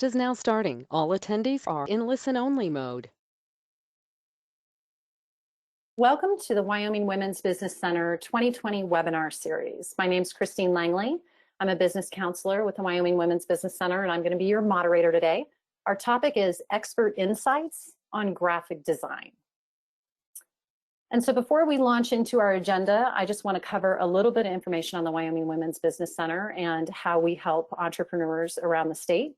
Is now starting. All attendees are in listen-only mode. Welcome to the Wyoming Women's Business Center 2020 webinar series. My name is Christine Langley. I'm a business counselor with the Wyoming Women's Business Center, and I'm going to be your moderator today. Our topic is expert insights on graphic design. And so before we launch into our agenda, I just want to cover a little bit of information on the Wyoming Women's Business Center and how we help entrepreneurs around the state.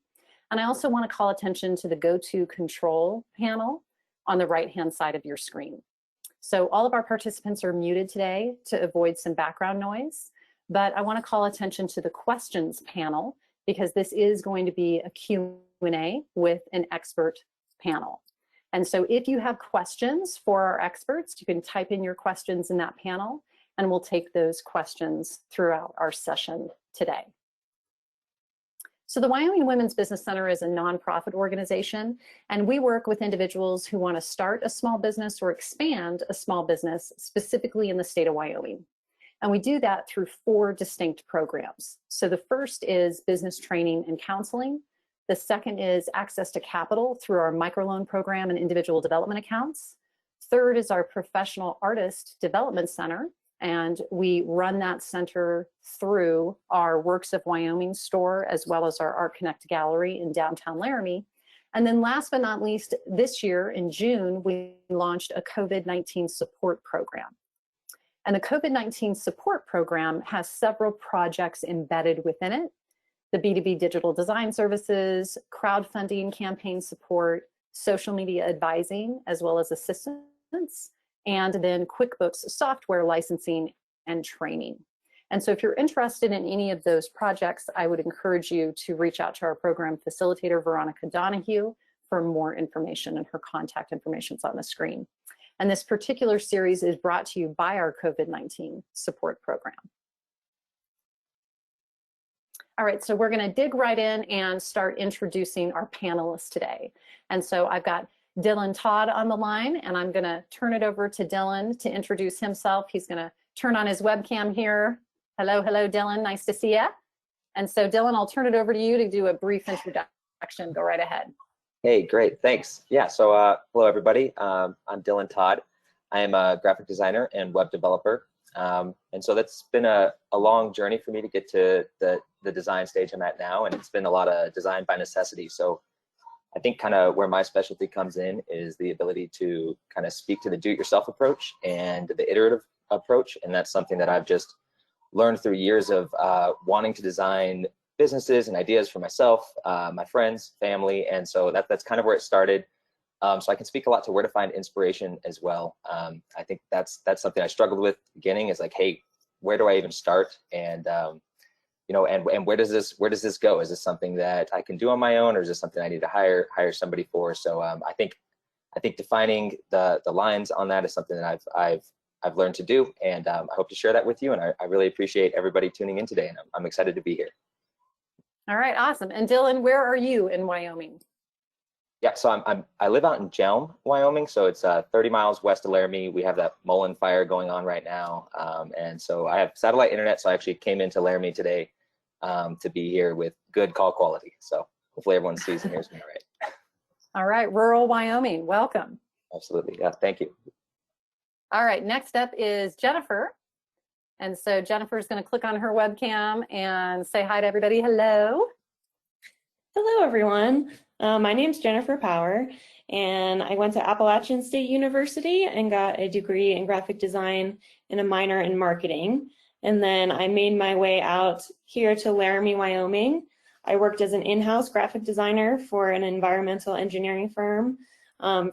And I also want to call attention to the go-to control panel on the right-hand side of your screen. So all of our participants are muted today to avoid some background noise, but I want to call attention to the questions panel because this is going to be a Q&A with an expert panel. And so if you have questions for our experts, you can type in your questions in that panel and we'll take those questions throughout our session today. So the Wyoming Women's Business Center is a nonprofit organization, and we work with individuals who want to start a small business or expand a small business specifically in the state of Wyoming. And we do that through 4 distinct programs. So the first is business training and counseling. The second is access to capital through our microloan program and individual development accounts. Third is our professional artist development center. And we run that center through our Works of Wyoming store, as well as our Art Connect gallery in downtown Laramie. And then last but not least, this year in June, we launched a COVID-19 support program. And the COVID-19 support program has several projects embedded within it: the B2B digital design services, crowdfunding campaign support, social media advising, as well as assistance, and then QuickBooks software licensing and training. And so if you're interested in any of those projects, I would encourage you to reach out to our program facilitator, Veronica Donahue, for more information, and her contact information is on the screen. And this particular series is brought to you by our COVID-19 support program. All right, so we're gonna dig right in and start introducing our panelists today. And so I've got Todd on the line, and I'm going to turn it over to Dylan to introduce himself. He's going to turn on his webcam here. Hello, Dylan. Nice to see you. And so, Dylan, I'll turn it over to you to do a brief introduction. Go right ahead. Hey, great. Thanks. Yeah, so hello, everybody. I'm Dylan Todd. I am a graphic designer and web developer. And so that's been a long journey for me to get to the design stage I'm at now, and it's been a lot of design by necessity. So I think kind of where my specialty comes in is the ability to kind of speak to the do-it-yourself approach and the iterative approach. And that's something that I've just learned through years of wanting to design businesses and ideas for myself, my friends, family. And so that's kind of where it started. So I can speak a lot to where to find inspiration as well. I think that's something I struggled with at the beginning, is like, hey, where do I even start? And you know, and where does this go? Is this something that I can do on my own, or is this something I need to hire somebody for? So I think defining the lines on that is something that I've learned to do, and I hope to share that with you. And I really appreciate everybody tuning in today, and I'm excited to be here. All right, awesome. And Dylan, where are you in Wyoming? Yeah, so I live out in Jelm, Wyoming. So it's 30 miles west of Laramie. We have that Mullen fire going on right now, and so I have satellite internet. So I actually came into Laramie today to be here with good call quality. So hopefully everyone sees and hears me all right. All right, rural Wyoming, welcome. Absolutely, yeah, thank you. All right, next up is Jennifer. And so Jennifer's gonna click on her webcam and say hi to everybody. Hello. Hello, everyone. My name's Jennifer Power, and I went to Appalachian State University and got a degree in graphic design and a minor in marketing. And then I made my way out here to Laramie, Wyoming. I worked as an in-house graphic designer for an environmental engineering firm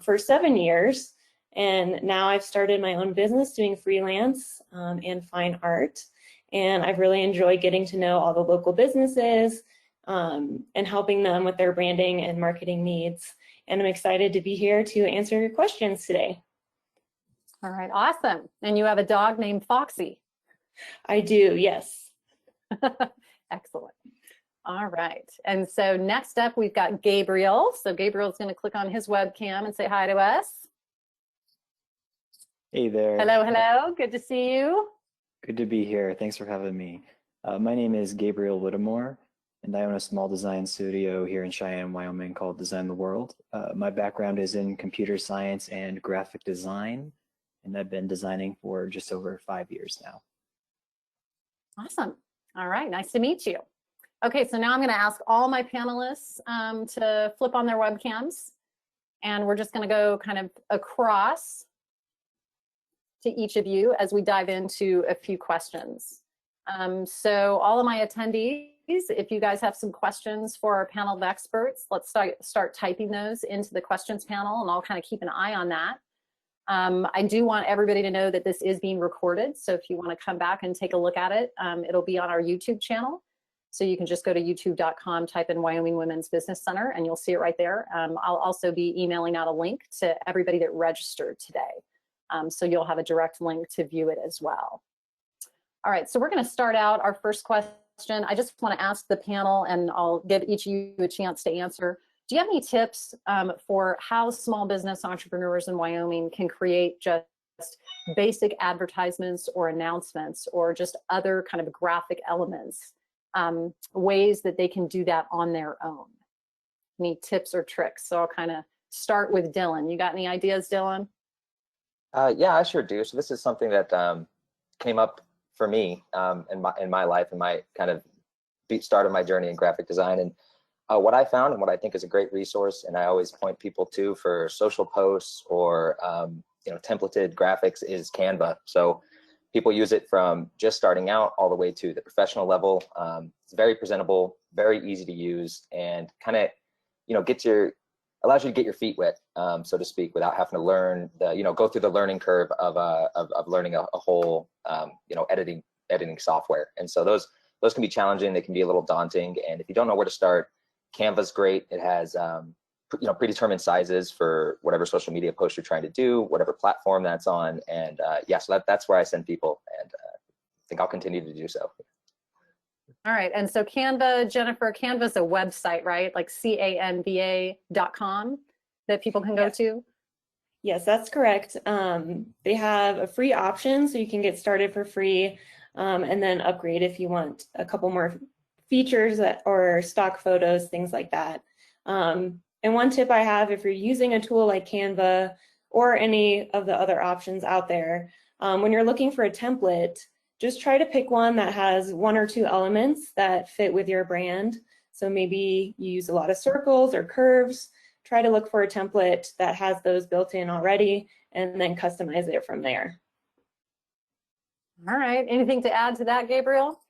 for 7 years. And now I've started my own business doing freelance and fine art. And I've really enjoyed getting to know all the local businesses and helping them with their branding and marketing needs. And I'm excited to be here to answer your questions today. All right, awesome. And you have a dog named Foxy. I do, yes. Excellent. All right. And so next up, we've got Gabriel. So Gabriel's going to click on his webcam and say hi to us. Hey there. Hello. Good to see you. Good to be here. Thanks for having me. My name is Gabriel Whitmire. and I own a small design studio here in Cheyenne, Wyoming called Design the World. My background is in computer science and graphic design, and I've been designing for just over 5 years now. Awesome. All right, nice to meet you. Okay, so now I'm going to ask all my panelists to flip on their webcams, and we're just going to go kind of across to each of you as we dive into a few questions. So all of my attendees, if you guys have some questions for our panel of experts, let's start typing those into the questions panel, and I'll kind of keep an eye on that. I do want everybody to know that this is being recorded, so if you want to come back and take a look at it, it'll be on our YouTube channel. So you can just go to youtube.com, type in Wyoming Women's Business Center, and you'll see it right there. I'll also be emailing out a link to everybody that registered today. So you'll have a direct link to view it as well. All right, so we're going to start out our first question. I just want to ask the panel, and I'll give each of you a chance to answer. Do you have any tips for how small business entrepreneurs in Wyoming can create just basic advertisements or announcements or just other kind of graphic elements, ways that they can do that on their own? Any tips or tricks? So I'll kind of start with Dylan. You got any ideas, Dylan? Yeah, I sure do. So this is something that came up for me in my life, and my kind of start of my journey in graphic design. And what I found, and what I think is a great resource, and I always point people to for social posts or templated graphics, is Canva. So people use it from just starting out all the way to the professional level. It's very presentable, very easy to use, and kind of allows you to get your feet wet, so to speak, without having to learn go through the learning curve of learning a whole editing software. And so those can be challenging. They can be a little daunting. And if you don't know where to start, Canva's great. It has predetermined sizes for whatever social media post you're trying to do, whatever platform that's on. And yeah, so that's where I send people, and I think I'll continue to do so. All right, and so Canva, Jennifer, Canva's a website, right? Like canva.com that people can go to? Yes, that's correct. They have a free option, so you can get started for free and then upgrade if you want a couple more features or stock photos, things like that. And one tip I have, if you're using a tool like Canva or any of the other options out there, when you're looking for a template, just try to pick one that has one or two elements that fit with your brand. So maybe you use a lot of circles or curves. Try to look for a template that has those built in already, and then customize it from there. All right, anything to add to that, Gabriel?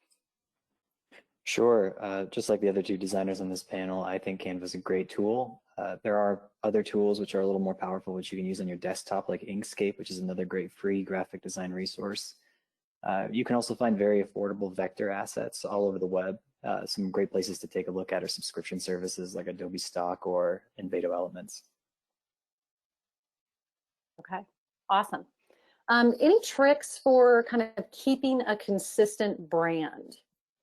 Sure. Just like the other two designers on this panel, I think Canva is a great tool. There are other tools which are a little more powerful, which you can use on your desktop, like Inkscape, which is another great free graphic design resource. You can also find very affordable vector assets all over the web. Some great places to take a look at are subscription services like Adobe Stock or Envato Elements. Okay, awesome. Any tricks for kind of keeping a consistent brand?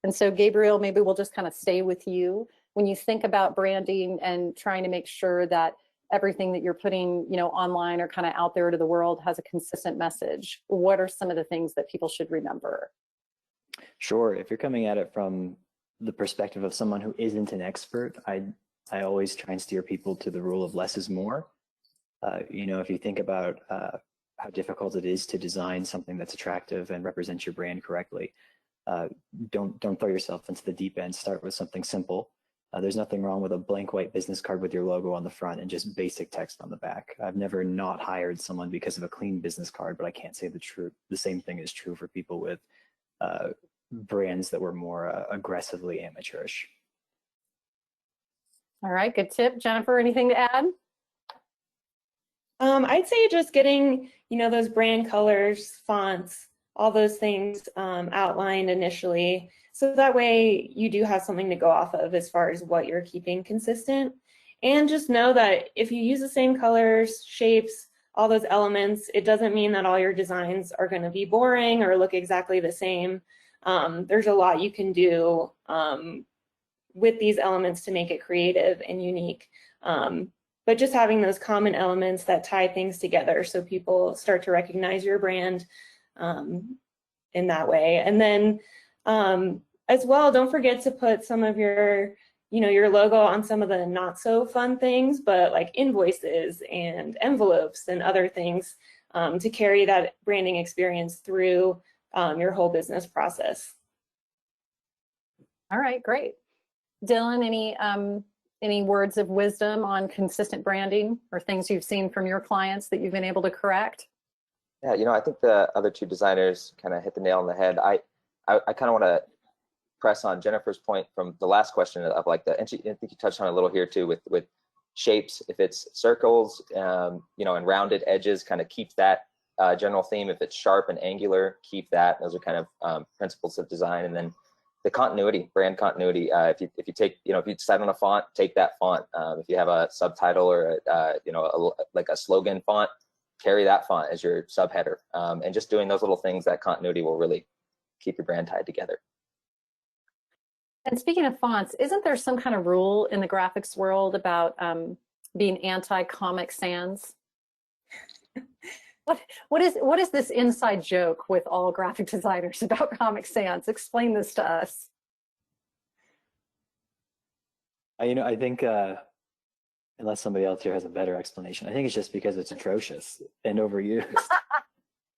And so Gabriel, maybe we'll just kind of stay with you. When you think about branding and trying to make sure that everything that you're putting, online or kind of out there to the world has a consistent message, what are some of the things that people should remember? Sure. If you're coming at it from the perspective of someone who isn't an expert, I always try and steer people to the rule of less is more. If you think about how difficult it is to design something that's attractive and represents your brand correctly, don't throw yourself into the deep end. Start with something simple. There's nothing wrong with a blank white business card with your logo on the front and just basic text on the back. I've never not hired someone because of a clean business card, but I can't say the same thing is true for people with brands that were more aggressively amateurish. All right, good tip. Jennifer, anything to add? I'd say just getting, those brand colors, fonts, all those things outlined initially. So that way you do have something to go off of as far as what you're keeping consistent. And just know that if you use the same colors, shapes, all those elements, it doesn't mean that all your designs are going to be boring or look exactly the same. There's a lot you can do with these elements to make it creative and unique. But just having those common elements that tie things together so people start to recognize your brand in that way. And then as well, don't forget to put some of your, your logo on some of the not so fun things, but like invoices and envelopes and other things to carry that branding experience through your whole business process. All right, great. Dylan, any words of wisdom on consistent branding or things you've seen from your clients that you've been able to correct? Yeah, I think the other two designers kind of hit the nail on the head. I kind of want to press on Jennifer's point from the last question of like and I think you touched on it a little here too with shapes. If it's circles, and rounded edges, kind of keep that general theme. If it's sharp and angular, keep that. Those are kind of principles of design. And then the continuity, brand continuity. If you take, if you decide on a font, take that font. If you have a subtitle or like a slogan font, carry that font as your subheader. And just doing those little things, that continuity will really keep your brand tied together. And speaking of fonts, isn't there some kind of rule in the graphics world about being anti-Comic Sans? What is this inside joke with all graphic designers about Comic Sans? Explain this to us. I think unless somebody else here has a better explanation, I think it's just because it's atrocious and overused.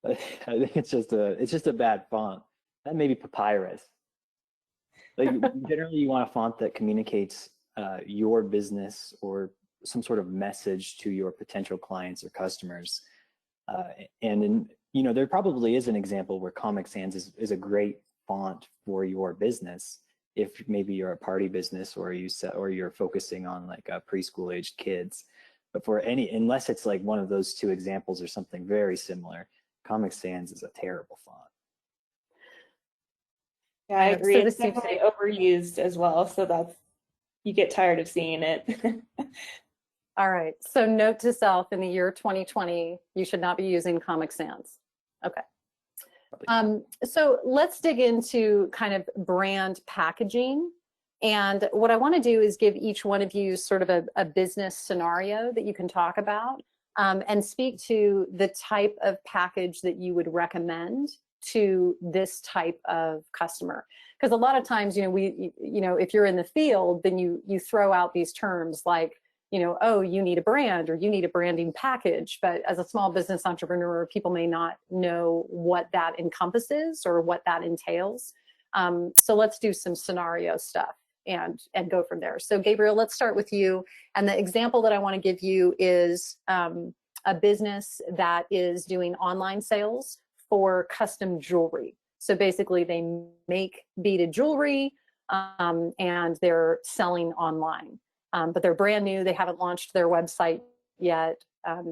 I think it's just a bad font. That may be Papyrus. Like generally, you want a font that communicates your business or some sort of message to your potential clients or customers. There probably is an example where Comic Sans is a great font for your business. If maybe you're a party business or you're focusing on like preschool aged kids, but unless it's like one of those two examples or something very similar, Comic Sans is a terrible font. Yeah, I agree. It's definitely overused as well, so you get tired of seeing it. All right. So note to self: in the year 2020, you should not be using Comic Sans. Okay. So let's dig into kind of brand packaging. And what I want to do is give each one of you sort of a business scenario that you can talk about and speak to the type of package that you would recommend to this type of customer. Because a lot of times, if you're in the field, then you throw out these terms like, oh, you need a brand or you need a branding package. But as a small business entrepreneur, people may not know what that encompasses or what that entails. So let's do some scenario stuff and go from there. So Gabriel, let's start with you. And the example that I want to give you is a business that is doing online sales for custom jewelry. So basically they make beaded jewelry and they're selling online. But they're brand new. They haven't launched their website yet.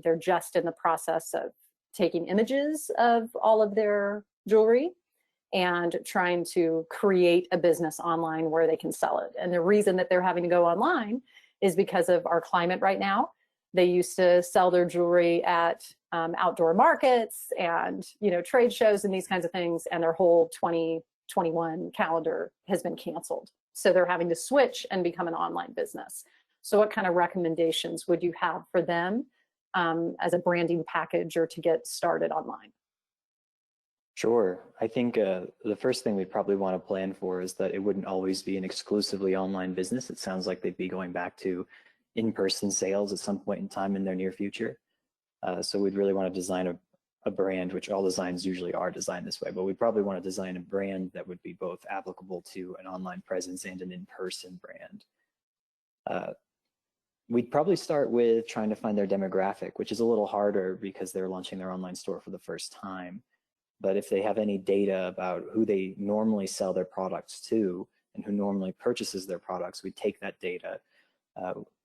They're just in the process of taking images of all of their jewelry and trying to create a business online where they can sell it. And the reason that they're having to go online is because of our climate right now. They used to sell their jewelry at outdoor markets and trade shows and these kinds of things, and their whole 2021 calendar has been canceled. So they're having to switch and become an online business. So what kind of recommendations would you have for them as a branding package or to get started online? Sure. I think the first thing we'd probably want to plan for is that it wouldn't always be an exclusively online business. It sounds like they'd be going back to in-person sales at some point in time in their near future. So we'd really want to design a brand, which all designs usually are designed this way, but we probably want to design a brand that would be both applicable to an online presence and an in-person brand. We'd probably start with trying to find their demographic, which is a little harder because they're launching their online store for the first time. But if they have any data about who they normally sell their products to and who normally purchases their products, we take that data.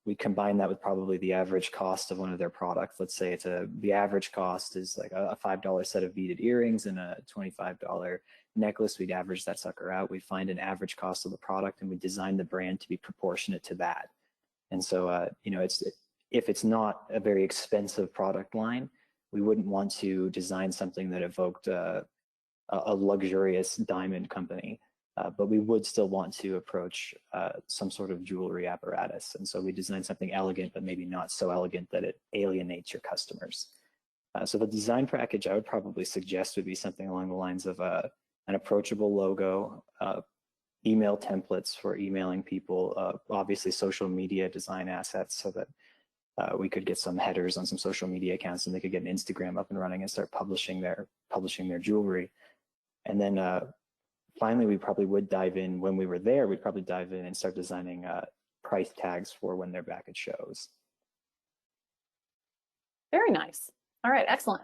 We combine that with probably the average cost of one of their products. Let's say the average cost is like a $5 set of beaded earrings and a $25 necklace. We'd average that sucker out. We'd find an average cost of the product and we design the brand to be proportionate to that. And so, if it's not a very expensive product line, we wouldn't want to design something that evoked a luxurious diamond company. But we would still want to approach some sort of jewelry apparatus. And so we design something elegant, but maybe not so elegant that it alienates your customers. So the design package I would probably suggest would be something along the lines of an approachable logo, email templates for emailing people, obviously social media design assets so that we could get some headers on some social media accounts and they could get an Instagram up and running and start publishing their jewelry. And then finally, we probably would dive in when we were there, we'd probably dive in and start designing price tags for when they're back at shows. Very nice. All right, excellent.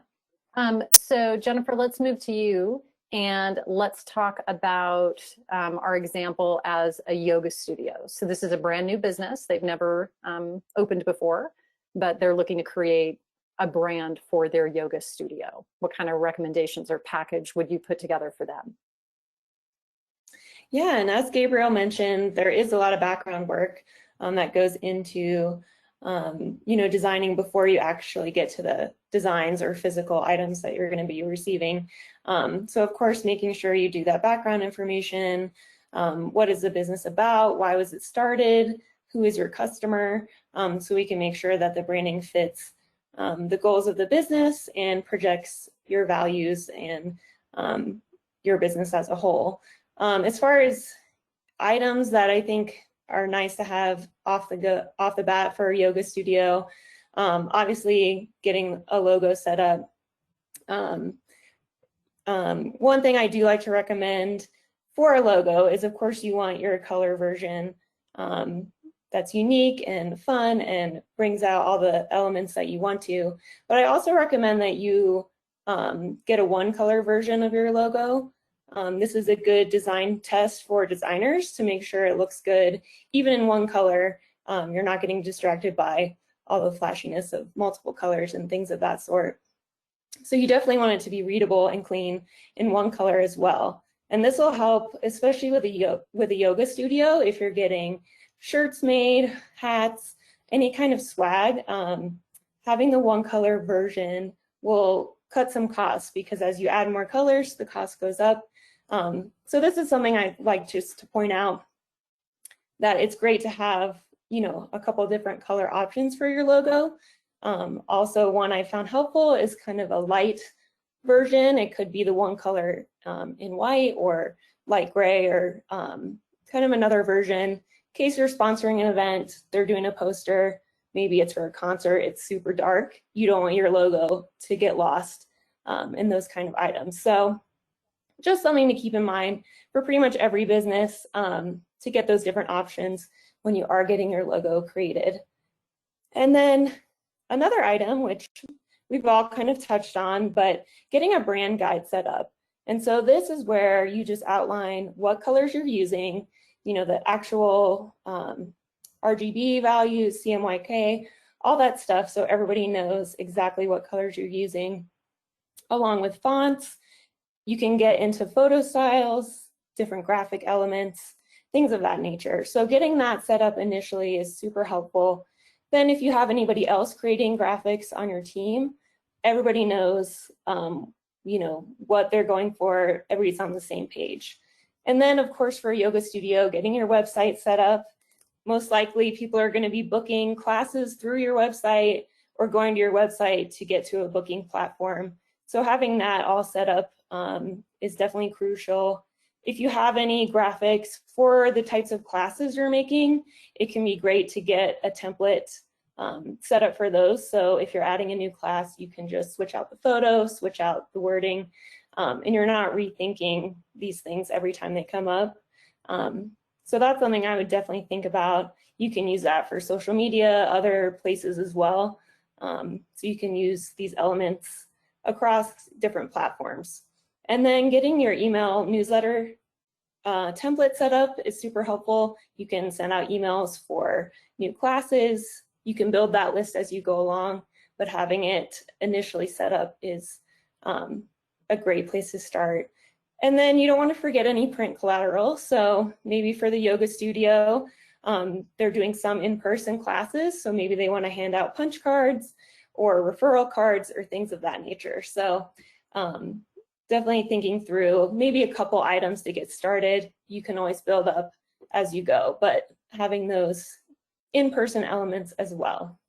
So Jennifer, let's move to you and let's talk about our example as a yoga studio. So this is a brand new business. They've never opened before, but they're looking to create a brand for their yoga studio. What kind of recommendations or package would you put together for them? Yeah, and as Gabriel mentioned, there is a lot of background work that goes into designing before you actually get to the designs or physical items that you're going to be receiving. So of course, making sure you do that background information. What is the business about? Why was it started? Who is your customer? So we can make sure that the branding fits the goals of the business and projects your values and your business as a whole. As far as items that I think are nice to have off the bat for a yoga studio, obviously getting a logo set up. One thing I do like to recommend for a logo is, of course, you want your color version that's unique and fun and brings out all the elements that you want to. But I also recommend that you get a one color version of your logo. This is a good design test for designers to make sure it looks good, even in one color. You're not getting distracted by all the flashiness of multiple colors and things of that sort. So you definitely want it to be readable and clean in one color as well. And this will help, especially with a yoga studio, if you're getting shirts made, hats, any kind of swag. Having the one color version will cut some costs because as you add more colors, the cost goes up. So this is something I'd like just to point out, that it's great to have, a couple different color options for your logo. Also, one I found helpful is kind of a light version. It could be the one color in white or light gray, or kind of another version. In case you're sponsoring an event, they're doing a poster, maybe it's for a concert, it's super dark. You don't want your logo to get lost in those kind of items. So just something to keep in mind for pretty much every business, to get those different options when you are getting your logo created. And then another item, which we've all kind of touched on, but getting a brand guide set up. And so this is where you just outline what colors you're using, the actual RGB values, CMYK, all that stuff, so everybody knows exactly what colors you're using, along with fonts. You can get into photo styles, different graphic elements, things of that nature. So getting that set up initially is super helpful. Then if you have anybody else creating graphics on your team, everybody knows, what they're going for. Everybody's on the same page. And then, of course, for a yoga studio, getting your website set up. Most likely, people are going to be booking classes through your website or going to your website to get to a booking platform. So having that all set up is definitely crucial. If you have any graphics for the types of classes you're making, it can be great to get a template set up for those. So if you're adding a new class, you can just switch out the photo, switch out the wording, and you're not rethinking these things every time they come up. So that's something I would definitely think about. You can use that for social media, other places as well. So you can use these elements across different platforms. And then getting your email newsletter template set up is super helpful. You can send out emails for new classes. You can build that list as you go along, but having it initially set up is a great place to start. And then you don't want to forget any print collateral. So maybe for the yoga studio, they're doing some in-person classes. So maybe they want to hand out punch cards or referral cards or things of that nature. So definitely thinking through maybe a couple items to get started. You can always build up as you go, but having those in-person elements as well.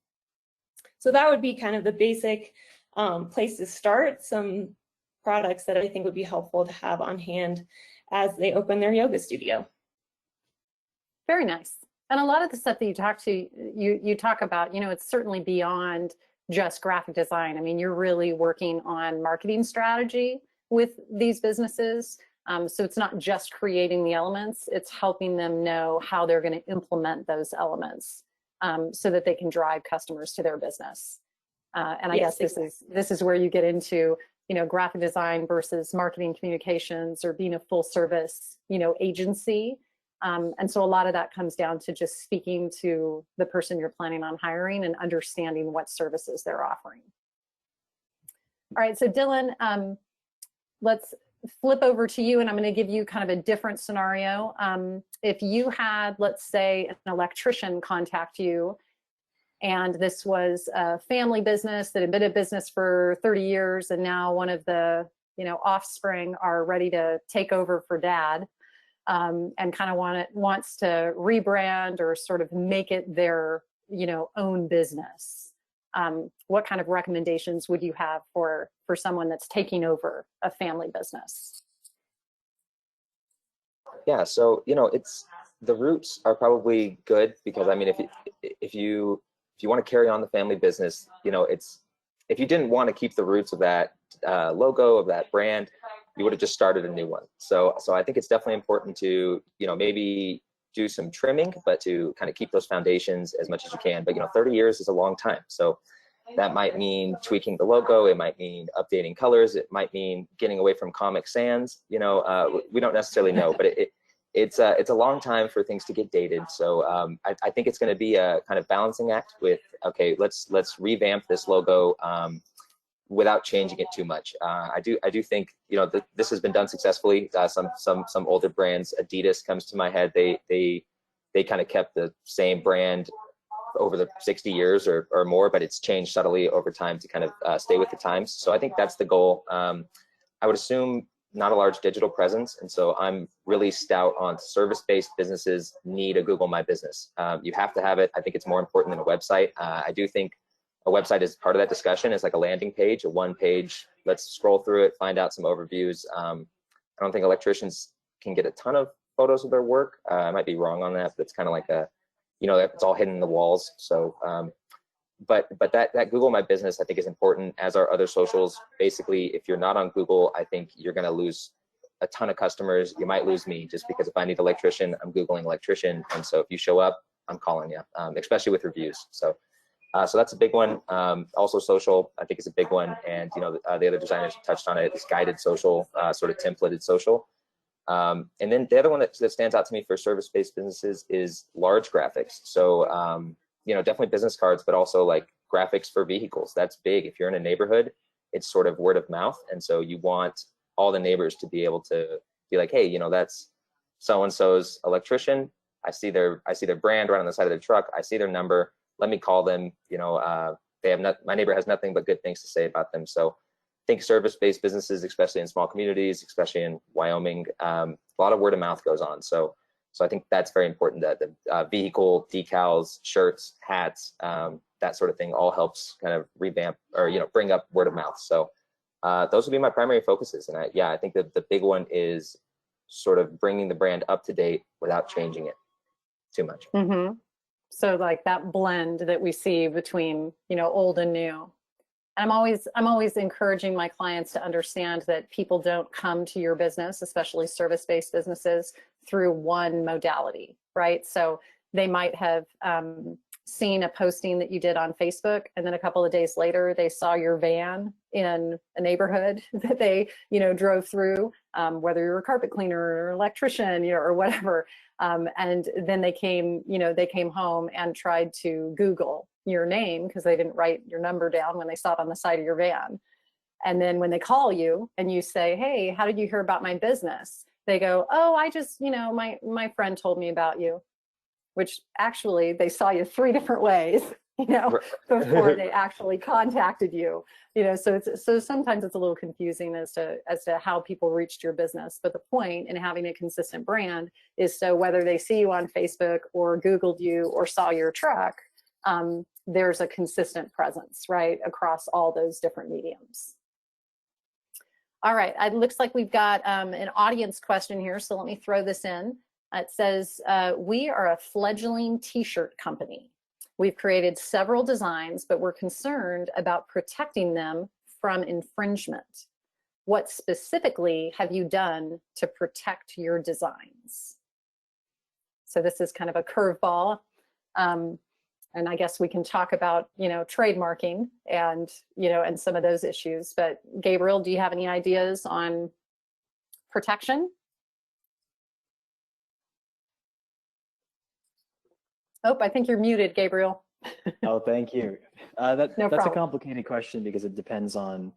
So that would be kind of the basic place to start, some products that I think would be helpful to have on hand as they open their yoga studio. Very nice. And a lot of the stuff that you talk about, it's certainly beyond just graphic design. I mean, you're really working on marketing strategy with these businesses. So it's not just creating the elements, it's helping them know how they're going to implement those elements so that they can drive customers to their business. And I guess this is where you get into, graphic design versus marketing communications or being a full service, agency. And so a lot of that comes down to just speaking to the person you're planning on hiring and understanding what services they're offering. All right, so Dylan, let's flip over to you, and I'm going to give you kind of a different scenario. If you had, let's say, an electrician contact you, and this was a family business that had been in business for 30 years, and now one of the offspring are ready to take over for dad. And kind of wants to rebrand or sort of make it their, own business. What kind of recommendations would you have for someone that's taking over a family business? Yeah, so it's the roots are probably good because I mean, if you want to carry on the family business, it's if you didn't want to keep the roots of that logo of that brand, you would have just started a new one. So I think it's definitely important to, maybe do some trimming, but to kind of keep those foundations as much as you can. But 30 years is a long time. So that might mean tweaking the logo. It might mean updating colors. It might mean getting away from Comic Sans. We don't necessarily know, but it's a long time for things to get dated. So I think it's going to be a kind of balancing act with, okay, let's revamp this logo without changing it too much. I do think this has been done successfully. Some older brands, Adidas comes to my head. They kind of kept the same brand over the 60 years or more, but it's changed subtly over time to kind of stay with the times. So I think that's the goal. I would assume not a large digital presence, and so I'm really stout on service-based businesses need a Google My Business. You have to have it. I think it's more important than a website. I do think a website is part of that discussion. It's like a landing page, a one page, let's scroll through it, find out some overviews. I don't think electricians can get a ton of photos of their work. I might be wrong on that, but it's kind of like it's all hidden in the walls. So, but that Google My Business, I think, is important, as are other socials. Basically, if you're not on Google, I think you're going to lose a ton of customers. You might lose me, just because if I need an electrician, I'm Googling electrician. And so if you show up, I'm calling you, especially with reviews. So that's a big one. Also social, I think, is a big one. And, the other designers touched on it, is guided social, sort of templated social. And then the other one that stands out to me for service-based businesses is large graphics. So, definitely business cards, but also like graphics for vehicles. That's big. If you're in a neighborhood, it's sort of word of mouth. And so you want all the neighbors to be able to be like, hey, that's so-and-so's electrician. I see their brand right on the side of their truck. I see their number. Let me call them. My neighbor has nothing but good things to say about them. So I think service-based businesses, especially in small communities, especially in Wyoming, a lot of word of mouth goes on. So I think that's very important, that the vehicle decals, shirts, hats, that sort of thing all helps kind of revamp or, bring up word of mouth. So those would be my primary focuses. And I think that the big one is sort of bringing the brand up to date without changing it too much. Mm-hmm. So like that blend that we see between, old and new. And I'm always encouraging my clients to understand that people don't come to your business, especially service-based businesses, through one modality, right? So they might have seen a posting that you did on Facebook, and then a couple of days later, they saw your van in a neighborhood that they, drove through, whether you're a carpet cleaner or electrician, or whatever. And then they came home and tried to Google your name because they didn't write your number down when they saw it on the side of your van. And then when they call you and you say, hey, how did you hear about my business? They go, oh, I just, my friend told me about you, which actually they saw you 3 different ways, before they actually contacted you, so sometimes it's a little confusing as to how people reached your business. But the point in having a consistent brand is so whether they see you on Facebook or Googled you or saw your truck, there's a consistent presence, right, across all those different mediums. All right, it looks like we've got an audience question here, so let me throw this in. It says, we are a fledgling t-shirt company. We've created several designs, but we're concerned about protecting them from infringement. What specifically have you done to protect your designs? So this is kind of a curveball. And I guess we can talk about, trademarking and, and some of those issues. But Gabriel, do you have any ideas on protection? Oh, I think you're muted, Gabriel. Oh, thank you. No That's problem. a complicated question because it depends on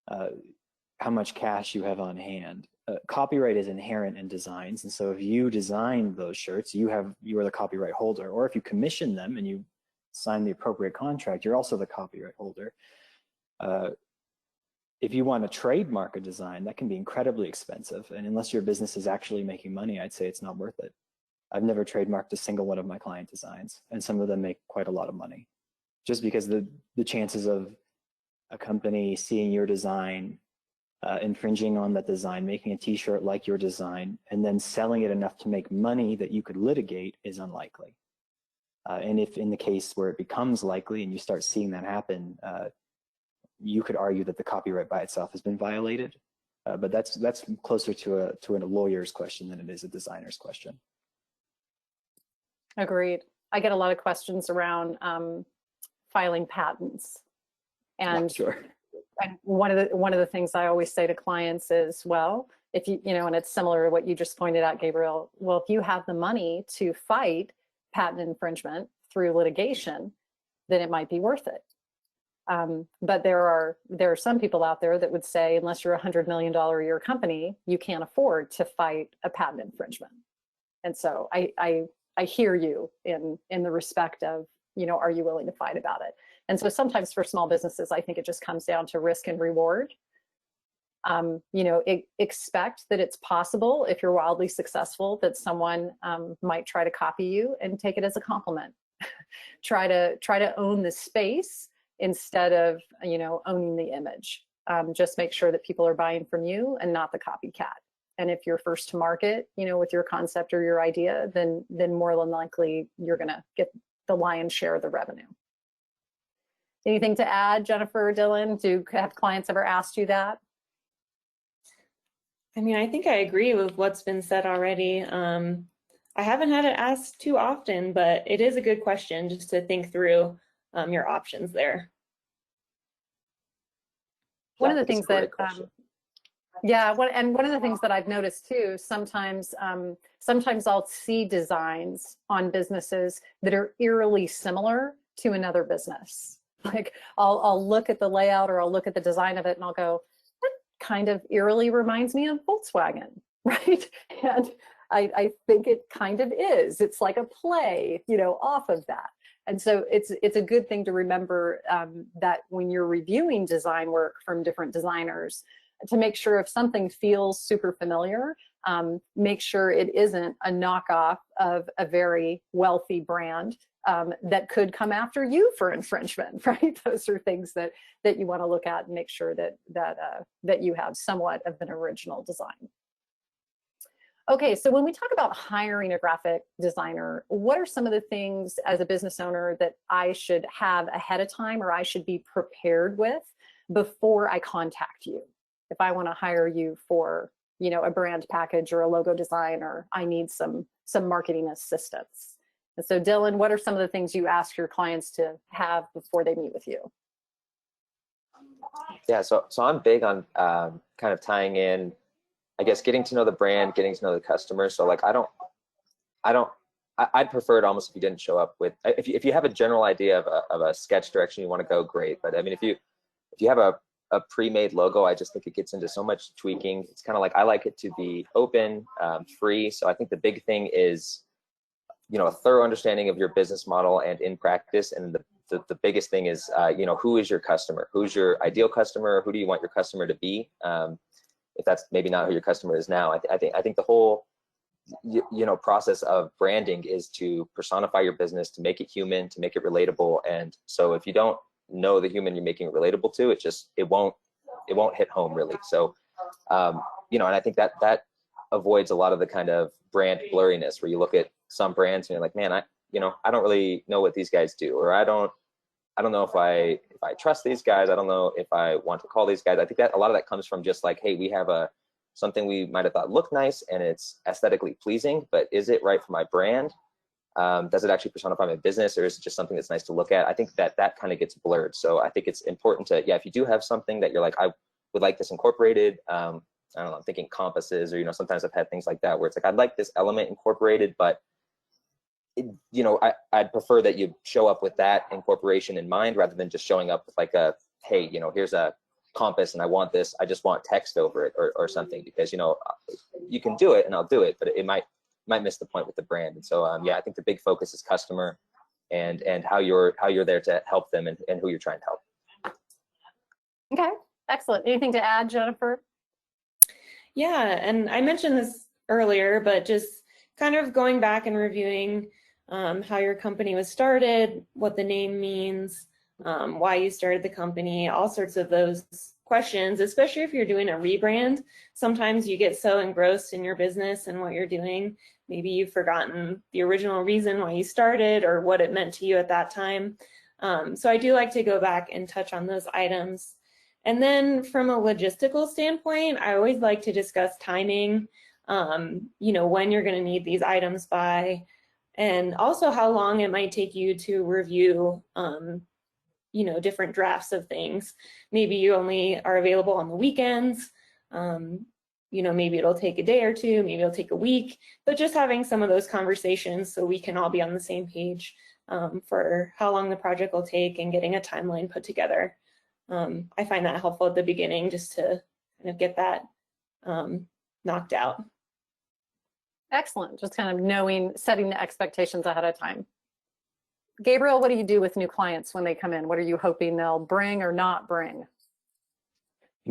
how much cash you have on hand. Copyright is inherent in designs, and so if you design those shirts, you are the copyright holder. Or if you commission them and you sign the appropriate contract, you're also the copyright holder. If you want to trademark a design, that can be incredibly expensive, and unless your business is actually making money, I'd say it's not worth it. I've never trademarked a single one of my client designs, and some of them make quite a lot of money, just because the chances of a company seeing your design, infringing on that design, making a t-shirt like your design, and then selling it enough to make money that you could litigate is unlikely. And if in the case where it becomes likely and you start seeing that happen, you could argue that the copyright by itself has been violated. But that's closer to a lawyer's question than it is a designer's question. Agreed. I get a lot of questions around filing patents. And, Sure. and one of the things I always say to clients is, well, if and it's similar to what you just pointed out, Gabriel, well, if you have the money to fight patent infringement through litigation, then it might be worth it. But there are some people out there that would say, unless you're a $100 million a year company, you can't afford to fight a patent infringement. And so I hear you in the respect of, are you willing to fight about it? And so sometimes for small businesses, I think it just comes down to risk and reward. Expect that it's possible, if you're wildly successful, that someone might try to copy you, and take it as a compliment. try to own the space instead of, owning the image. Just make sure that people are buying from you and not the copycat. And if you're first to market, with your concept or your idea, then more than likely you're going to get the lion's share of the revenue. Anything to add, Jennifer or Dylan? Have clients ever asked you that? I mean, I think I agree with what's been said already. I haven't had it asked too often, but it is a good question just to think through your options there. One of the things that, one of the things that I've noticed too, sometimes I'll see designs on businesses that are eerily similar to another business. Like I'll look at the layout or I'll look at the design of it and I'll go, that kind of eerily reminds me of Volkswagen, right? And I think it kind of is. It's like a play, off of that. And so it's a good thing to remember that when you're reviewing design work from different designers, to make sure if something feels super familiar, make sure it isn't a knockoff of a very wealthy brand that could come after you for infringement, right? Those are things that you want to look at and make sure that you have somewhat of an original design. Okay, so when we talk about hiring a graphic designer, what are some of the things as a business owner that I should have ahead of time or I should be prepared with before I contact you? If I want to hire you for, a brand package or a logo design, or I need some marketing assistance. And so Dylan, what are some of the things you ask your clients to have before they meet with you? Yeah, so I'm big on kind of tying in, I guess, getting to know the brand, getting to know the customer. So like, I'd prefer it almost if you didn't show up with, if you have a general idea of a sketch direction you want to go, great. But I mean, if you have a pre-made logo, I just think it gets into so much tweaking. It's kind of like, I like it to be open, free. So I think the big thing is, a thorough understanding of your business model and in practice. And the biggest thing is, who is your customer? Who's your ideal customer? Who do you want your customer to be? If that's maybe not who your customer is now, I think the whole, process of branding is to personify your business, to make it human, to make it relatable. And so if you don't know the human you're making it relatable to, it won't hit home really. So, and I think that avoids a lot of the kind of brand blurriness where you look at some brands and you're like, man, I don't really know what these guys do, or I don't know if I trust these guys. I don't know if I want to call these guys. I think that a lot of that comes from just like, hey, we have something we might have thought looked nice and it's aesthetically pleasing, but is it right for my brand? Does it actually personify my business, or is it just something that's nice to look at? I think that kind of gets blurred. So I think it's important to, if you do have something that you're like, I would like this incorporated, I don't know, I'm thinking compasses, or, sometimes I've had things like that where it's like, I'd like this element incorporated, but I'd prefer that you show up with that incorporation in mind rather than just showing up with like hey, here's a compass and I want this, I just want text over it or something, because, you can do it and I'll do it, but it might miss the point with the brand. And so, I think the big focus is customer and how you're there to help them and who you're trying to help. Okay, excellent. Anything to add, Jennifer? Yeah, and I mentioned this earlier, but just kind of going back and reviewing how your company was started, what the name means, why you started the company, all sorts of those questions, especially if you're doing a rebrand. Sometimes you get so engrossed in your business and what you're doing, maybe you've forgotten the original reason why you started or what it meant to you at that time. So I do like to go back and touch on those items. And then from a logistical standpoint, I always like to discuss timing, when you're going to need these items by, and also how long it might take you to review, different drafts of things. Maybe you only are available on the weekends. Maybe it'll take a day or two, maybe it'll take a week, but just having some of those conversations so we can all be on the same page for how long the project will take and getting a timeline put together. I find that helpful at the beginning just to kind of get that knocked out. Excellent. Just kind of setting the expectations ahead of time. Gabriel, what do you do with new clients when they come in? What are you hoping they'll bring or not bring?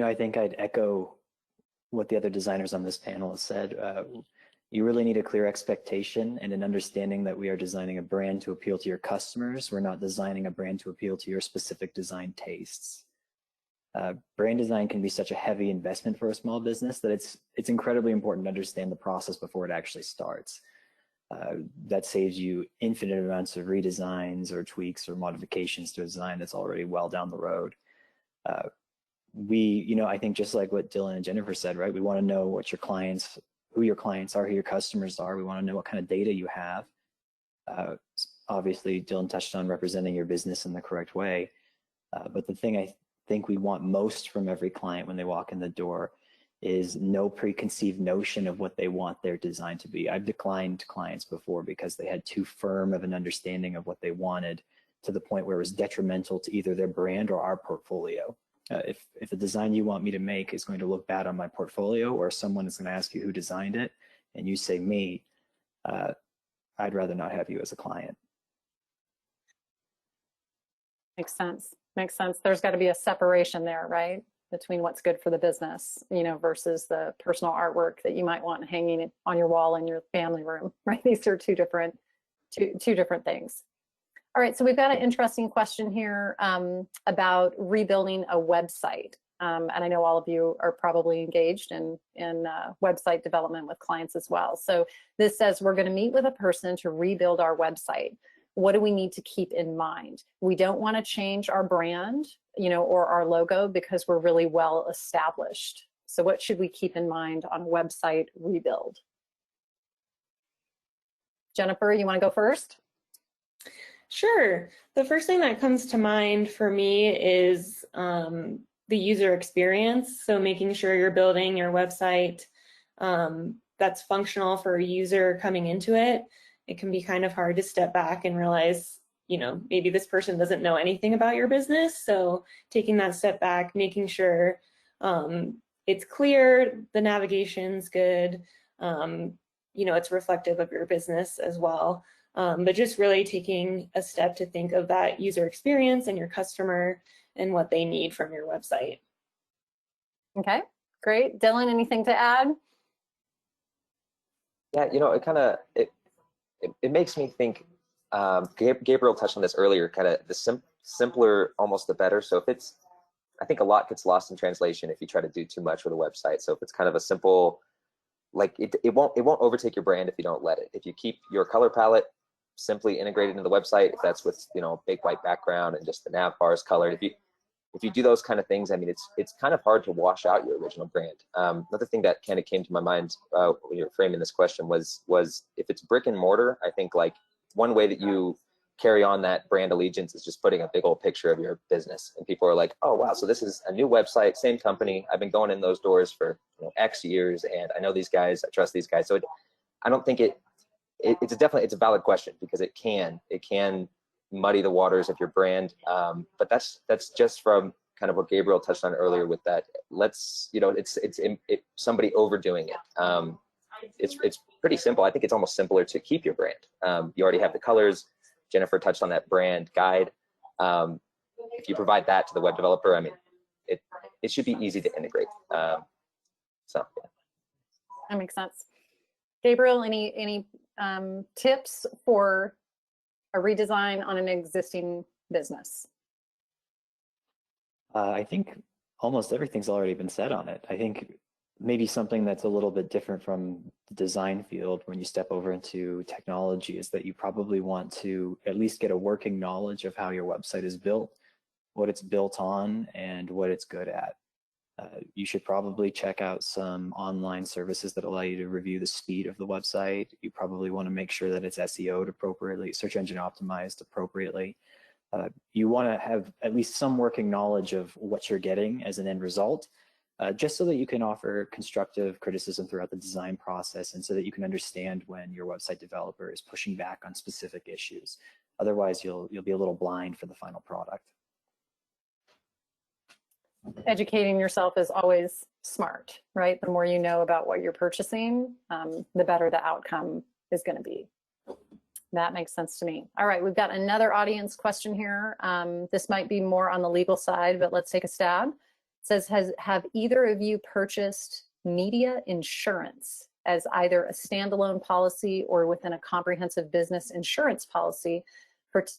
I think I'd echo what the other designers on this panel have said. You really need a clear expectation and an understanding that we are designing a brand to appeal to your customers. We're not designing a brand to appeal to your specific design tastes. Brand design can be such a heavy investment for a small business that it's incredibly important to understand the process before it actually starts. That saves you infinite amounts of redesigns or tweaks or modifications to a design that's already well down the road. I think just like what Dylan and Jennifer said, right? We want to know who your clients are, who your customers are. We want to know what kind of data you have. Obviously, Dylan touched on representing your business in the correct way. But the thing I think we want most from every client when they walk in the door is no preconceived notion of what they want their design to be. I've declined clients before because they had too firm of an understanding of what they wanted to the point where it was detrimental to either their brand or our portfolio. If the design you want me to make is going to look bad on my portfolio, or someone is going to ask you who designed it and you say me, I'd rather not have you as a client. Makes sense. Makes sense. There's got to be a separation there, right? Between what's good for the business, versus the personal artwork that you might want hanging on your wall in your family room, right? These are two different things. All right, so we've got an interesting question here about rebuilding a website. And I know all of you are probably engaged in website development with clients as well. So this says we're going to meet with a person to rebuild our website. What do we need to keep in mind? We don't want to change our brand, or our logo because we're really well established. So what should we keep in mind on a website rebuild? Jennifer, you want to go first? Sure. The first thing that comes to mind for me is the user experience. So making sure you're building your website that's functional for a user coming into it. It can be kind of hard to step back and realize, maybe this person doesn't know anything about your business. So taking that step back, making sure it's clear, the navigation's good, it's reflective of your business as well. But just really taking a step to think of that user experience and your customer and what they need from your website. Okay, great. Dylan, anything to add? Yeah, it makes me think, Gabriel touched on this earlier, kind of the simpler, almost the better. So I think a lot gets lost in translation if you try to do too much with a website. So if it's kind of a simple like it won't overtake your brand if you don't let it. If you keep your color palette simply integrated into the website, if that's with, you know, big white background and just the nav bar is colored, if you do those kind of things, I mean, it's kind of hard to wash out your original brand. Another thing that kind of came to my mind when you were framing this question was if it's brick and mortar, I think like one way that you carry on that brand allegiance is just putting a big old picture of your business, and people are like, oh wow, so this is a new website, same company, I've been going in those doors for, you know, X years, and I know these guys, I trust these guys. So I don't think it's a valid question, because it can muddy the waters of your brand. But that's just from kind of what Gabriel touched on earlier with that. Let's, you know, it's somebody overdoing it. It's pretty simple. I think it's almost simpler to keep your brand. You already have the colors. Jennifer touched on that brand guide. If you provide that to the web developer, I mean, it should be easy to integrate. So yeah. That makes sense. Gabriel, any tips for a redesign on an existing business? I think almost everything's already been said on it. I think maybe something that's a little bit different from the design field when you step over into technology is that you probably want to at least get a working knowledge of how your website is built, what it's built on, and what it's good at. You should probably check out some online services that allow you to review the speed of the website. You probably want to make sure that it's SEO'd appropriately, search engine optimized appropriately. You want to have at least some working knowledge of what you're getting as an end result, just so that you can offer constructive criticism throughout the design process, and so that you can understand when your website developer is pushing back on specific issues. Otherwise, you'll be a little blind for the final product. Educating yourself is always smart, right? The more you know about what you're purchasing, the better the outcome is going to be. That makes sense to me. All right, we've got another audience question here. This might be more on the legal side, but let's take a stab. It says, have either of you purchased media insurance as either a standalone policy or within a comprehensive business insurance policy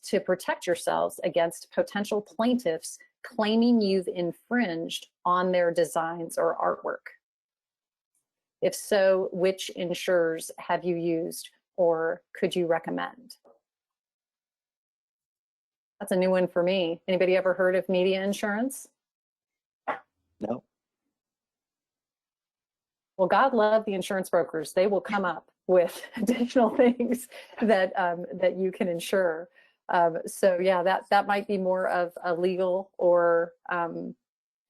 to protect yourselves against potential plaintiffs claiming you've infringed on their designs or artwork? If so, which insurers have you used or could you recommend? That's a new one for me. Anybody ever heard of media insurance? No. Well, God love the insurance brokers. They will come up with additional things that that you can insure. So yeah, that might be more of a legal or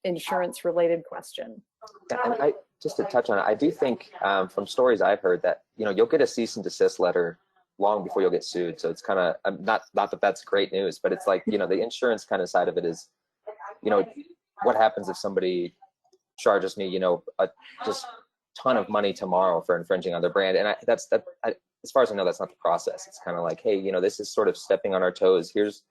insurance related question. And just to touch on it, I do think from stories I've heard that, you know, you'll get a cease and desist letter long before you'll get sued. So it's kind of not that that's great news, but it's like, you know, the insurance kind of side of it is, you know, what happens if somebody charges me, you know, a just ton of money tomorrow for infringing on their brand? And as far as I know, that's not the process. It's kind of like, hey, you know, this is sort of stepping on our toes. Here's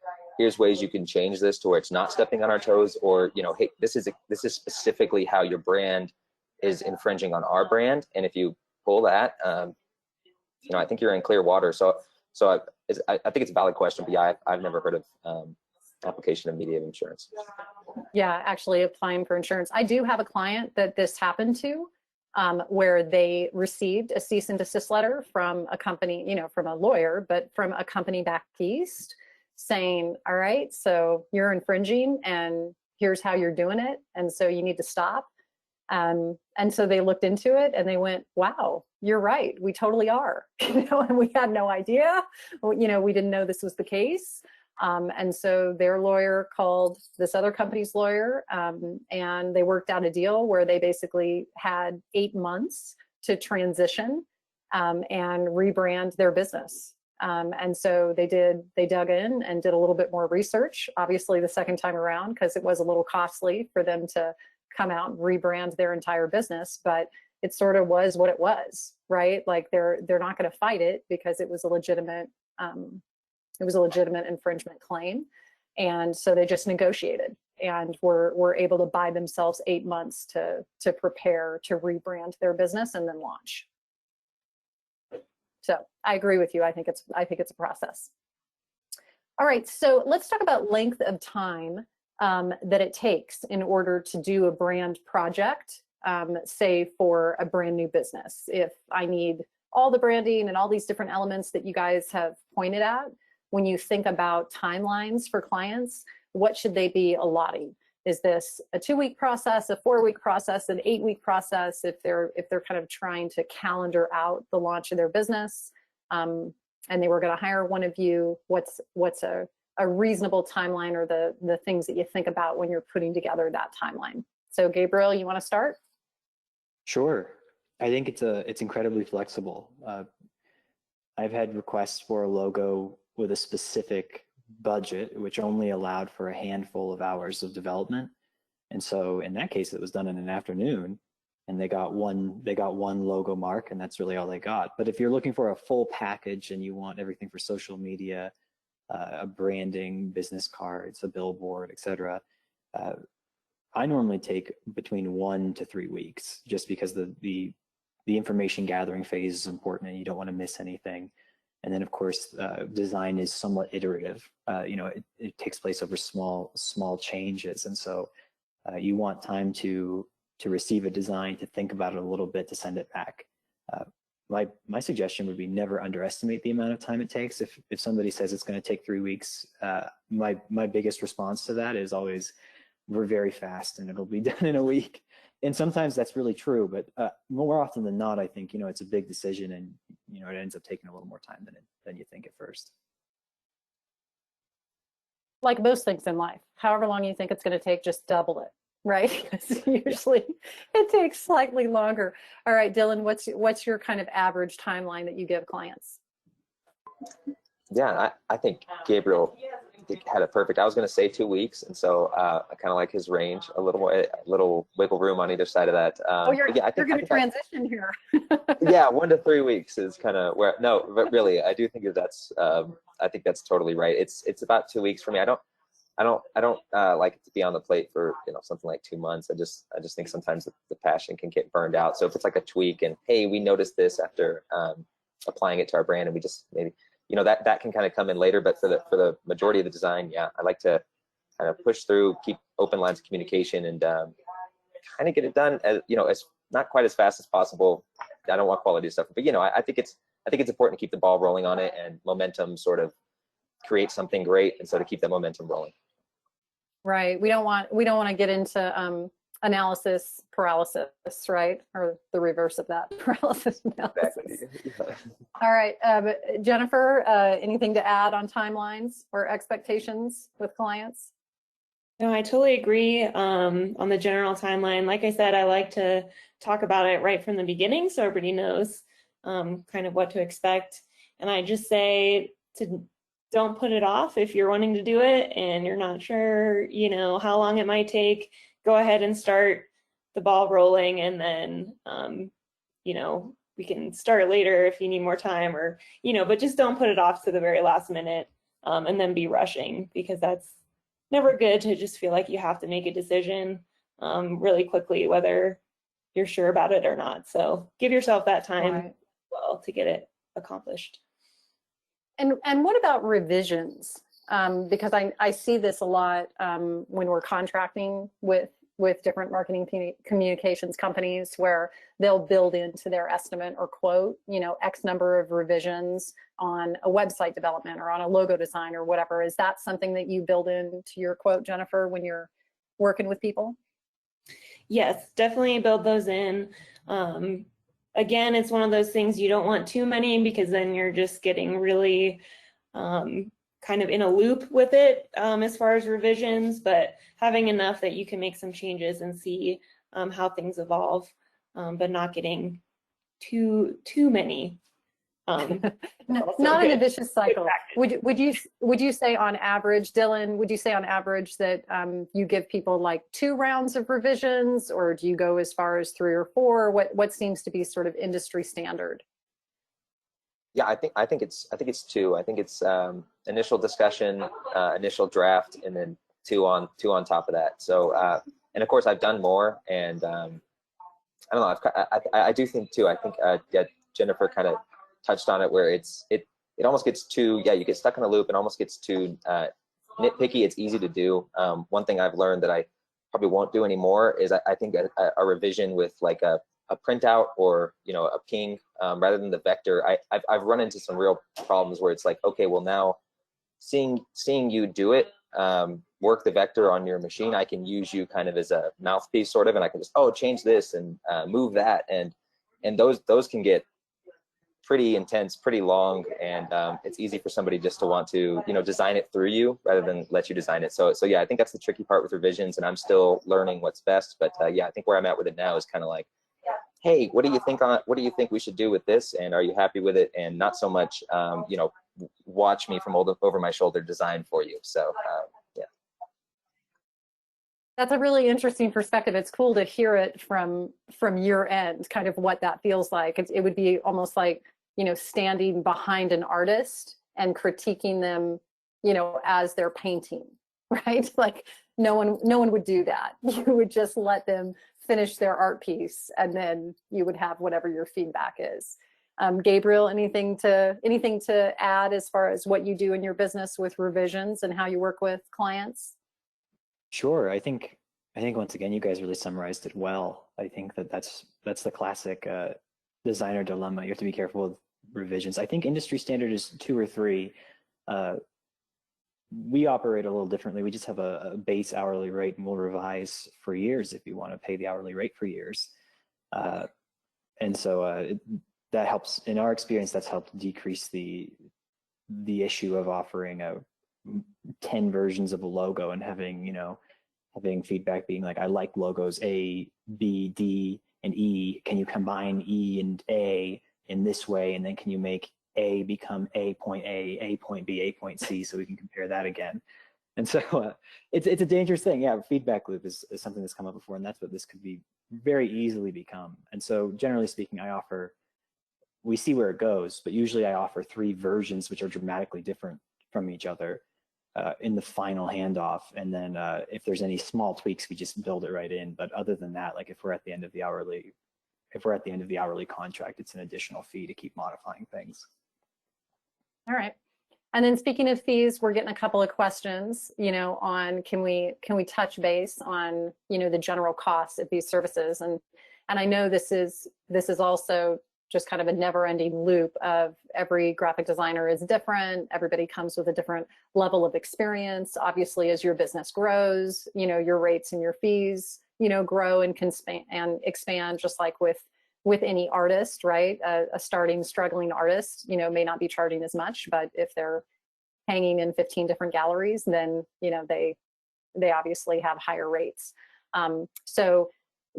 ways you can change this to where it's not stepping on our toes, or, you know, hey, this is specifically how your brand is infringing on our brand. And if you pull that, you know, I think you're in clear water. So I think it's a valid question, but yeah, I've never heard of application of media insurance. Yeah, actually applying for insurance. I do have a client that this happened to, where they received a cease and desist letter from a company, you know, from a lawyer, but from a company back east saying, all right, so you're infringing and here's how you're doing it. And so you need to stop. And so they looked into it and they went, wow, you're right. We totally are, you know, and we had no idea, you know, we didn't know this was the case. And so their lawyer called this other company's lawyer, and they worked out a deal where they basically had 8 months to transition and rebrand their business. And so they dug in and did a little bit more research, obviously the second time around, because it was a little costly for them to come out and rebrand their entire business, but it sort of was what it was, right? Like they're not going to fight it because it was a legitimate infringement claim. And so they just negotiated and were able to buy themselves 8 months to prepare to rebrand their business and then launch. So I agree with you. I think it's a process. All right, so let's talk about length of time that it takes in order to do a brand project say for a brand new business? If I need all the branding and all these different elements that you guys have pointed at, when you think about timelines for clients, what should they be allotting? Is this a 2-week process, a 4-week process, an 8-week process? If they're kind of trying to calendar out the launch of their business, and they were going to hire one of you, what's a reasonable timeline, or the things that you think about when you're putting together that timeline? So Gabriel, you want to start? Sure. I think it's incredibly flexible. I've had requests for a logo with a specific budget, which only allowed for a handful of hours of development. And so in that case, it was done in an afternoon, and they got one logo mark, and that's really all they got. But if you're looking for a full package and you want everything for social media, a branding, business cards, a billboard, etc., I normally take between 1 to 3 weeks, just because the information gathering phase is important and you don't want to miss anything. And then, of course, design is somewhat iterative. It takes place over small changes, and so you want time to receive a design, to think about it a little bit, to send it back. My suggestion would be never underestimate the amount of time it takes. If somebody says it's going to take 3 weeks, my biggest response to that is always, we're very fast and it'll be done in a week. And sometimes that's really true, but more often than not, I think, it's a big decision, and it ends up taking a little more time than you think at first. Like most things in life, however long you think it's going to take, just double it, right? Because usually it takes slightly longer. All right, Dylan, what's your kind of average timeline that you give clients? Yeah, I think Gabriel had it perfect. I was going to say 2 weeks, and so I kind of like his range, a little wiggle room on either side of that. You're going to transition here. Yeah, 1 to 3 weeks is kind of where. No, but really, I do think that's. I think that's totally right. It's about 2 weeks for me. I don't like it to be on the plate for something like 2 months. I just think sometimes the passion can get burned out. So if it's like a tweak, and hey, we noticed this after applying it to our brand, and we just maybe. That can kind of come in later, but for the majority of the design, yeah, I like to kind of push through, keep open lines of communication, and kind of get it done as as not quite as fast as possible. I don't want quality stuff, but I think it's important to keep the ball rolling on it, and momentum sort of create something great, and so to keep that momentum rolling. Right. We don't want to get into analysis paralysis, right? Or the reverse of that, paralysis analysis. Exactly. All right, Jennifer, anything to add on timelines or expectations with clients? No, I totally agree on the general timeline. Like I said, I like to talk about it right from the beginning so everybody knows kind of what to expect. And I just say to don't put it off if you're wanting to do it and you're not sure, how long it might take. Go ahead and start the ball rolling, and then, we can start later if you need more time, or, but just don't put it off to the very last minute and then be rushing, because that's never good to just feel like you have to make a decision really quickly, whether you're sure about it or not. So give yourself that time Right. well to get it accomplished. And what about revisions? Because I see this a lot when we're contracting with different marketing communications companies, where they'll build into their estimate or quote, X number of revisions on a website development or on a logo design or whatever. Is that something that you build into your quote, Jennifer, when you're working with people? Yes, definitely build those in. Again, it's one of those things you don't want too many, because then you're just getting really kind of in a loop with it as far as revisions, but having enough that you can make some changes and see how things evolve, but not getting too many. Not in a vicious cycle. Would you say on average, Dylan, would you say on average that you give people like 2 rounds of revisions, or do you go as far as 3 or 4? What seems to be sort of industry standard? Yeah, I think it's 2. I think it's initial discussion, initial draft, and then two on top of that. So and of course I've done more, and I don't know. I do think too. I think Jennifer kind of touched on it, where it almost gets too, you get stuck in a loop and almost gets too nitpicky. It's easy to do. One thing I've learned that I probably won't do anymore is I think a revision with like a printout or, you know, a ping rather than the vector. I've run into some real problems where it's like, okay, well now seeing you do it, work the vector on your machine, I can use you kind of as a mouthpiece sort of, and I can just, oh, change this and move that. And those can get pretty intense, pretty long, and it's easy for somebody just to want to, you know, design it through you rather than let you design it. So yeah, I think that's the tricky part with revisions, and I'm still learning what's best. But yeah, I think where I'm at with it now is kind of like, hey, what do you think we should do with this, and are you happy with it? And not so much, you know, watch me from over my shoulder design for you. So yeah. That's a really interesting perspective. It's cool to hear it from your end, kind of what that feels like. It would be almost like, you know, standing behind an artist and critiquing them, you know, as they're painting, right? Like no one would do that. You would just let them finish their art piece, and then you would have whatever your feedback is. Gabriel, anything to add as far as what you do in your business with revisions and how you work with clients? Sure. I think once again, you guys really summarized it well. I think that's the classic designer dilemma. You have to be careful with revisions. I think industry standard is 2 or 3. We operate a little differently. We just have a base hourly rate, and we'll revise for years if you want to pay the hourly rate for years. And so that helps. In our experience, that's helped decrease the issue of offering 10 versions of a logo and having feedback being like, I like logos A, B, D, and E. Can you combine E and A in this way? And then can you make A become A point B, A point C, so we can compare that again? And so it's a dangerous thing. Yeah, feedback loop is something that's come up before, and that's what this could be very easily become. And so generally speaking, we see where it goes, but usually I offer 3 versions which are dramatically different from each other in the final handoff. And then if there's any small tweaks, we just build it right in. But other than that, like if we're at the end of the hourly contract, it's an additional fee to keep modifying things. All right. And then speaking of fees, we're getting a couple of questions, you know, on can we touch base on, you know, the general costs of these services. And I know this is also just kind of a never-ending loop of every graphic designer is different. Everybody comes with a different level of experience. Obviously, as your business grows, you know, your rates and your fees, you know, grow and can expand just like with any artist, right? A starting, struggling artist, you know, may not be charging as much, but if they're hanging in 15 different galleries, then, you know, they obviously have higher rates. So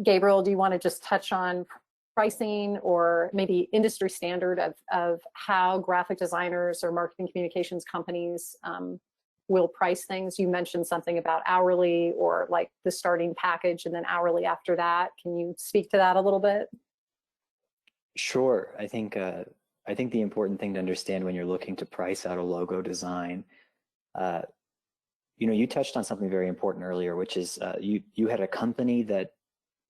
Gabriel, do you want to just touch on pricing or maybe industry standard of how graphic designers or marketing communications companies will price things? You mentioned something about hourly or like the starting package and then hourly after that. Can you speak to that a little bit? Sure. I think the important thing to understand when you're looking to price out a logo design, you know, you touched on something very important earlier, which is you had a company that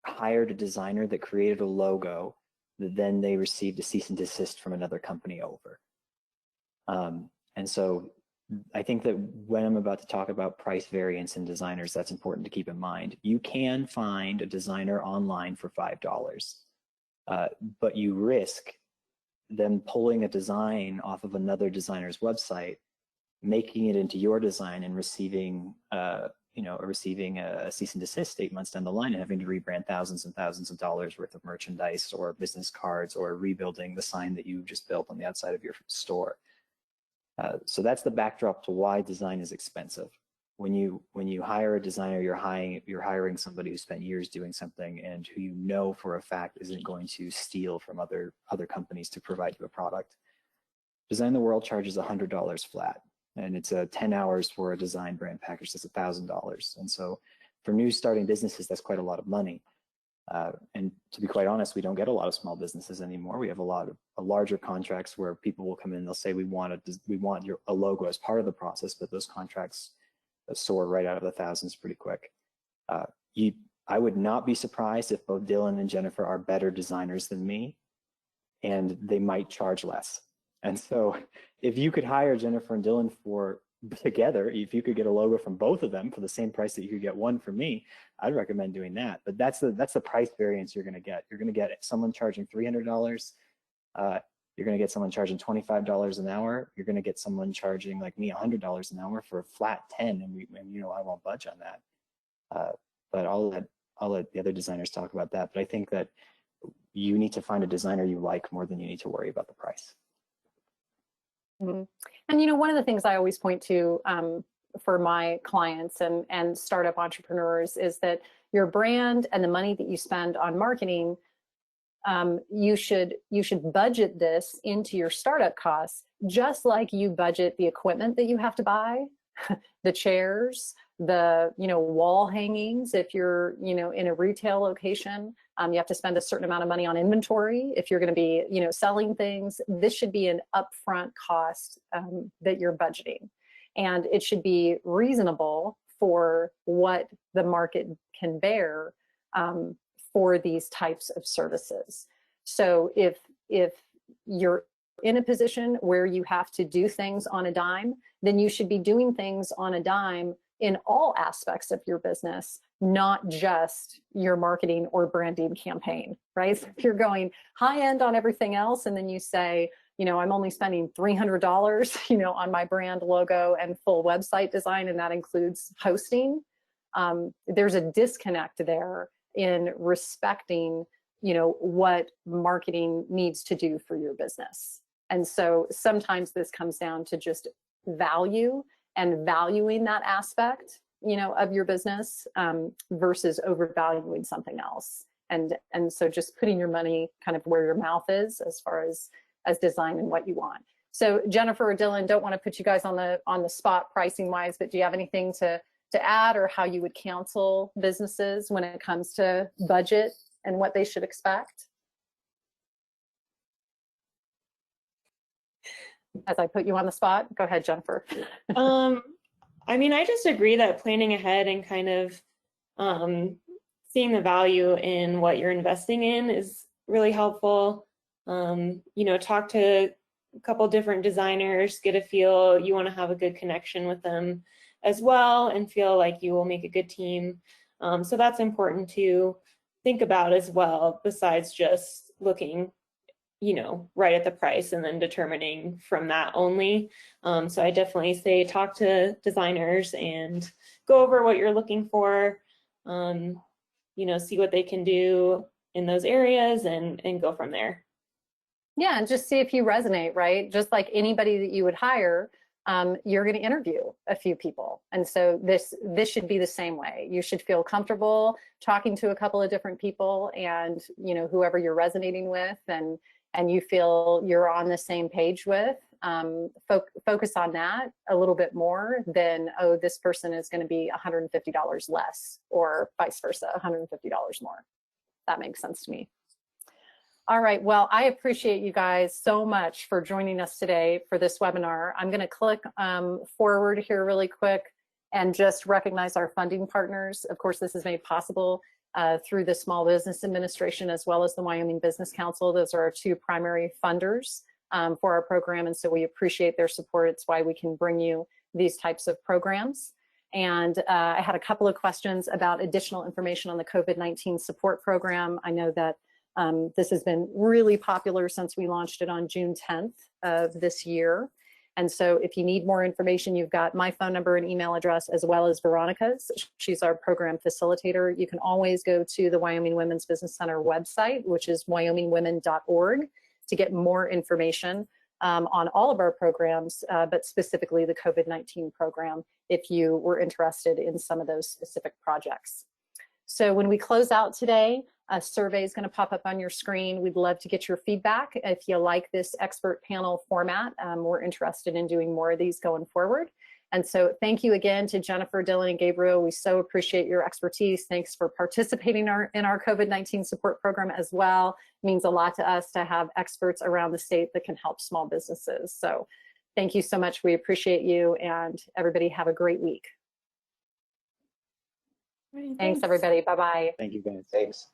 hired a designer that created a logo that then they received a cease and desist from another company over. And so I think that when I'm about to talk about price variance in designers, that's important to keep in mind. You can find a designer online for $5, but you risk them pulling a design off of another designer's website, making it into your design and receiving a cease and desist 8 months down the line and having to rebrand thousands and thousands of dollars worth of merchandise or business cards or rebuilding the sign that you just built on the outside of your store. So that's the backdrop to why design is expensive. When you hire a designer, you're hiring somebody who spent years doing something and who you know for a fact isn't going to steal from other companies to provide you a product. Design the World charges $100 flat. And it's 10 hours for a design brand package that's $1,000. And so for new starting businesses, that's quite a lot of money. And to be quite honest, we don't get a lot of small businesses anymore. We have a larger contracts where people will come in, they'll say, we want a logo as part of the process, but those contracts soar right out of the thousands pretty quick. I would not be surprised if both Dylan and Jennifer are better designers than me, and they might charge less. And so if you could hire Jennifer and Dylan for together, if you could get a logo from both of them for the same price that you could get one from me, I'd recommend doing that. But that's the price variance you're going to get. You're going to get someone charging $300. You're going to get someone charging $25 an hour. You're going to get someone charging like me $100 an hour for a flat 10, and you know I won't budge on that. But I'll let the other designers talk about that. But I think that you need to find a designer you like more than you need to worry about the price. Mm-hmm. And you know, one of the things I always point to for my clients and startup entrepreneurs is that your brand and the money that you spend on marketing, you should budget this into your startup costs, just like you budget the equipment that you have to buy, the chairs, the wall hangings. If you're in a retail location, you have to spend a certain amount of money on inventory. If you're going to be selling things, this should be an upfront cost that you're budgeting, and it should be reasonable for what the market can bear for these types of services. So if you're in a position where you have to do things on a dime, then you should be doing things on a dime in all aspects of your business, not just your marketing or branding campaign, right? So if you're going high end on everything else, and then you say, I'm only spending $300, on my brand logo and full website design, and that includes hosting, there's a disconnect there in respecting, what marketing needs to do for your business. And so sometimes this comes down to just value and valuing that aspect, of your business versus overvaluing something else. And so just putting your money kind of where your mouth is as far as design and what you want. So Jennifer or Dylan, don't want to put you guys on the spot pricing wise, but do you have anything to add, or how you would counsel businesses when it comes to budget and what they should expect? As I put you on the spot, go ahead, Jennifer. I mean, I just agree that planning ahead and kind of seeing the value in what you're investing in is really helpful. Talk to a couple different designers, get a feel. You want to have a good connection with them as well and feel like you will make a good team. So that's important to think about as well, besides just looking right at the price and then determining from that only. So I definitely say talk to designers and go over what you're looking for, see what they can do in those areas and go from there. Yeah, and just see if you resonate, right? Just like anybody that you would hire, you're going to interview a few people. And so this should be the same way. You should feel comfortable talking to a couple of different people, and whoever you're resonating with and you feel you're on the same page with, focus on that a little bit more than, oh, this person is going to be $150 less, or vice versa, $150 more. That makes sense to me. All right, well, I appreciate you guys so much for joining us today for this webinar. I'm going to click forward here really quick and just recognize our funding partners. Of course, this is made possible through the Small Business Administration as well as the Wyoming Business Council. Those are our two primary funders for our program, and so we appreciate their support. It's why we can bring you these types of programs. And I had a couple of questions about additional information on the COVID-19 support program. I know that this has been really popular since we launched it on June 10th of this year. And so if you need more information, you've got my phone number and email address, as well as Veronica's. She's our program facilitator. You can always go to the Wyoming Women's Business Center website, which is wyomingwomen.org, to get more information on all of our programs, but specifically the COVID-19 program, if you were interested in some of those specific projects. So when we close out today, a survey is going to pop up on your screen. We'd love to get your feedback. If you like this expert panel format, we're interested in doing more of these going forward. And so thank you again to Jennifer, Dylan, and Gabriel. We so appreciate your expertise. Thanks for participating in our COVID-19 support program as well. It means a lot to us to have experts around the state that can help small businesses. So thank you so much. We appreciate you, and everybody have a great week. Right, Thanks, everybody. Bye-bye. Thank you, guys. Thanks.